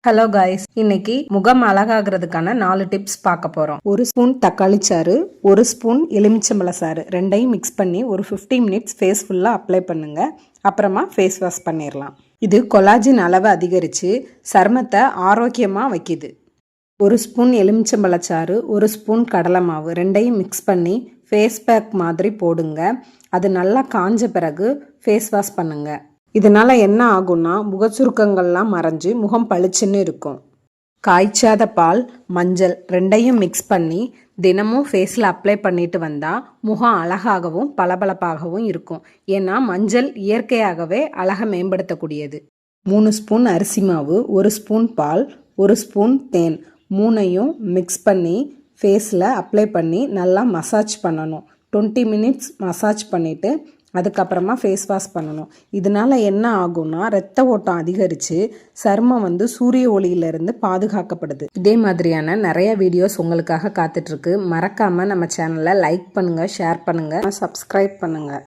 Hello guys, இன்னைக்கு முகம் அழகாகிறதுக்கான 4 tips பார்க்க போறோம். 1 ஸ்பூன் தக்காளி சாறு, 1 ஸ்பூன் எலுமிச்சம்பழ சாறு ரெண்டையும் மிக்ஸ் பண்ணி ஒரு 15 மினிட்ஸ் ஃபேஸ் ஃபுல்லாக அப்ளை பண்ணுங்க. அப்புறமா ஃபேஸ் வாஷ் பண்ணிடலாம். இது கொலாஜின் அளவை அதிகரித்து சருமத்தை ஆரோக்கியமாக வைக்குது. 1 ஸ்பூன் எலுமிச்சம்பழ சாறு, 1 ஸ்பூன் கடலை மாவு ரெண்டையும் மிக்ஸ் பண்ணி ஃபேஸ் பேக் மாதிரி போடுங்க. அது நல்லா காஞ்ச பிறகு ஃபேஸ் வாஷ் பண்ணுங்க. இதனால் என்ன ஆகும்னா முகச்சுருக்கங்கள்லாம் மறைஞ்சு முகம் பளிச்சுன்னு இருக்கும். காய்ச்சாத பால், மஞ்சள் ரெண்டையும் மிக்ஸ் பண்ணி தினமும் ஃபேஸில் அப்ளை பண்ணிட்டு வந்தால் முகம் அழகாகவும் பளபளப்பாகவும் இருக்கும். ஏன்னா மஞ்சள் இயற்கையாகவே அழகை மேம்படுத்தக்கூடியது. 3 ஸ்பூன் அரிசி மாவு, 1 ஸ்பூன் பால், 1 ஸ்பூன் தேன் மூணையும் மிக்ஸ் பண்ணி ஃபேஸில் அப்ளை பண்ணி நல்லா மசாஜ் பண்ணணும். 20 மினிட்ஸ் மசாஜ் பண்ணிவிட்டு அதுக்கப்புறமா ஃபேஸ் வாஷ் பண்ணணும். இதனால் என்ன ஆகும்னா இரத்த ஓட்டம் அதிகரித்து சருமம் சூரிய ஒளியிலிருந்து பாதுகாக்கப்படுது. இதே மாதிரியான நிறைய வீடியோஸ் உங்களுக்காக காத்துட்ருக்கு. மறக்காமல் நம்ம சேனலை லைக் பண்ணுங்கள், ஷேர் பண்ணுங்கள், சப்ஸ்கிரைப் பண்ணுங்கள்.